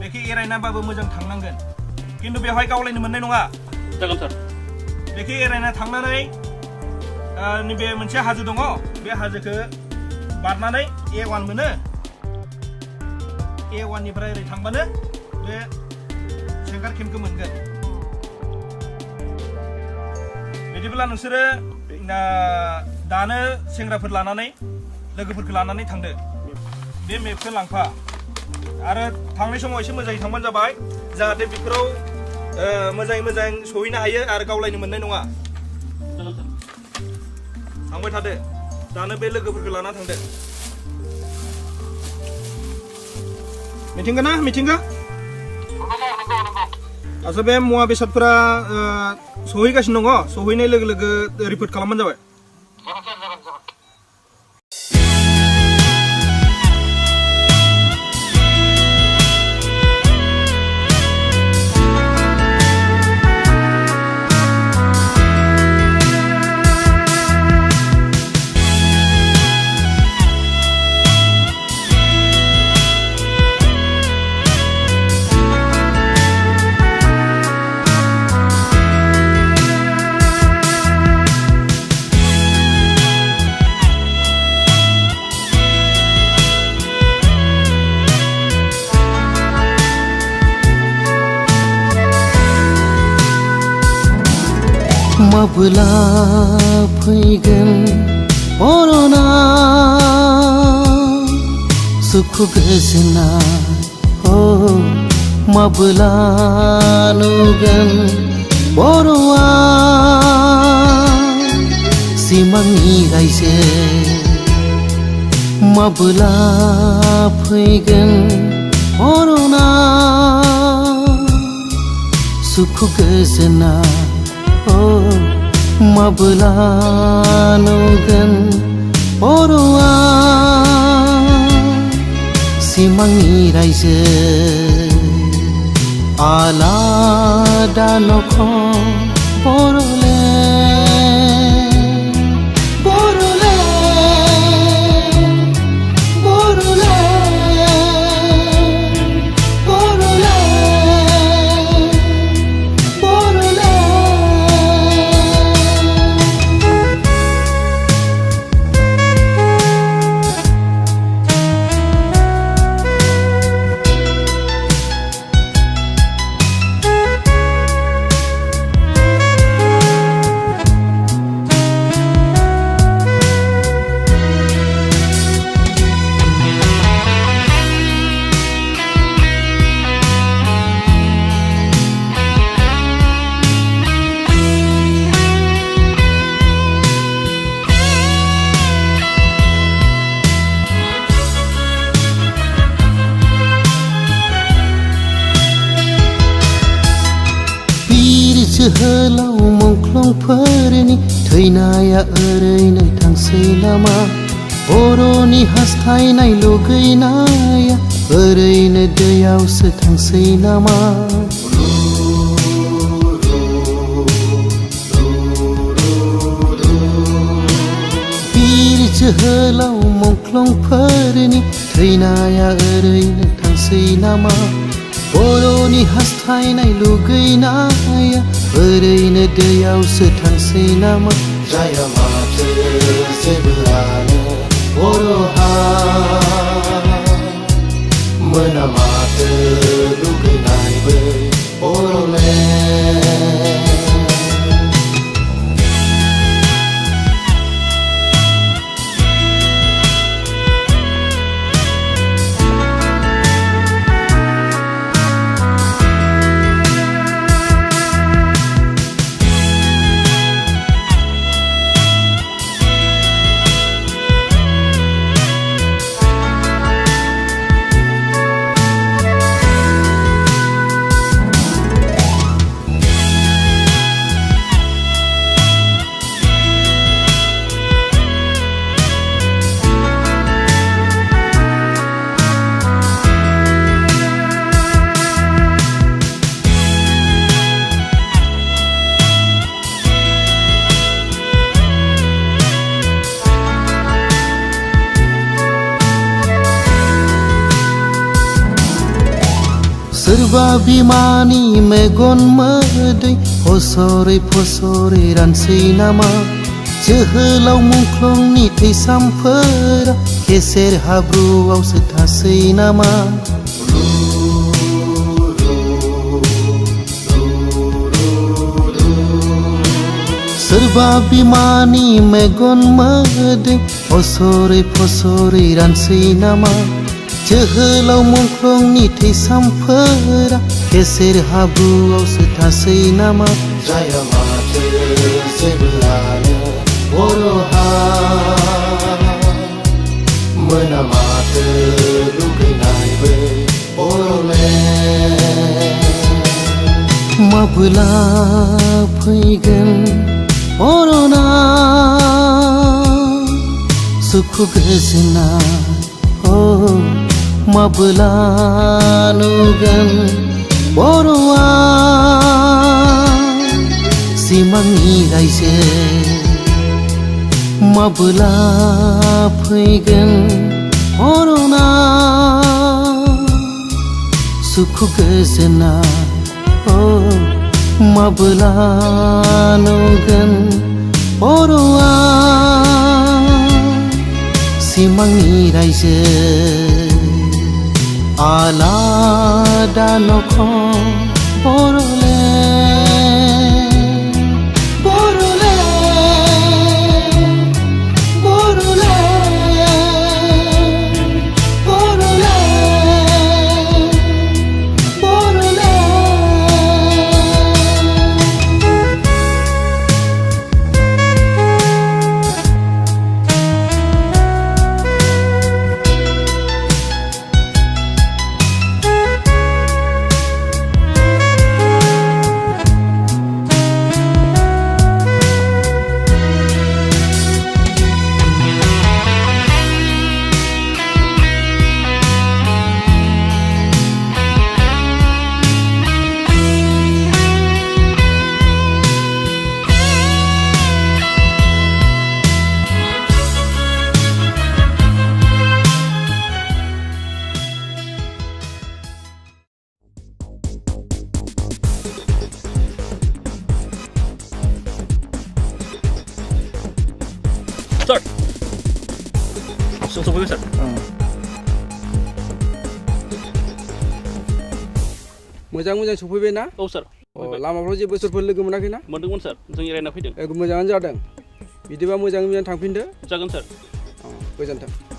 बेखौ एरायनाबाबो मोजां थांनांगोन खिन्थु बेवहाय गावलायनो मोननाय नङा जागोन सार बेखौ एरायना थांनानै नैबे मोनसे हाजो दङ बे हाजोखौ बारनानै A1 मोनो A1 निफ्राय ओरै थांबानो बे सेंगार केम्पखौ मोनगोन बिदिब्ला नोंसोरो दानो सेंग्राफोर लानानै लोगोफोरखौ लानानै थांदो बे मेपखौ लांफा आरो थांनाय समाव एसे मोजाङै थांबानो जाबाय जाहाथे बेफोराव मोजाङै मोजां सहैनो हायो आरो गावलायनो मोननाय नङा थांबाय थादो दानो बे लोगोफोरखौ लाना थांदो मिथिंगा ना मिथिंगा आसा बे मुवा बेसादफोरा सहैगासिनो दङ सहैनाय लोगो लोगो रिपर्ट खालामबानो जाबाय माब्ला फैगोन अरना सुखु गोजोना माब्ला नुगोन बर'आ सिमांनि रायजो माब्ला फैगोन अरना सुखु गोजोना माब्ला नुगोन बर'आ सिमांनि रायजो आलादा नखर बर'ले जोहोलाव मुंख्लंफोरनि थैनाया ओरैनो थांसै नामा बर'नि हास्थायनाय लुगैनाया ओरैनो दैयावसो थांसै नामा बिर जोहोलाव मुंख्लंफोरनि थैनाया ओरैनो थांसै नामा बर'नि हास्थायनाय लुगैनाया ओरैनो दैयावसो थांसै नामा जाया माथो जेबोआनो बर'हा मोना माथो लुगैनायबो बर'लेण्ड सोरबा बिमानि मेगन मोदै फसरै फसरै रानसै नामा जोहोलाव मुंख्लंनि थैसामफोरा केसेर हाब्रुआवसो थासै नामा सोरबा बिमानि मेगन मोदै फसरै फसरै रानसै नामा जोहोलाव मुंख्लंनि थैसामफोरा केसेर हाब्रुआवसो थासै नामा जाया माथो जेब्लानो बर'हा मोना माथो लुगैनायबो बर'लेण्ड माबोला फैगोन बर'ना सुखु गोजोना माबोला नुगोन बर'आ सिमांनि रायजो माबोला फैगोन बर'ना सुखु गोजोना माबोला नुगोन बर'आ सिमांनि रायजो आलादा नखर Bodoland Bodoland Bodoland Bodoland Start. Sopir sir. मोजां सफैबाय ना? औ सार। लामाफ्राव जेबो सोरफोर लोगो मोनाखै ना? मोनदोंमोन सार। जों एरायना फैदों। मोजाङानो जादों। बिदिबा मोजाङै थांफिनदो। जागोन सार। गोजोन्थों।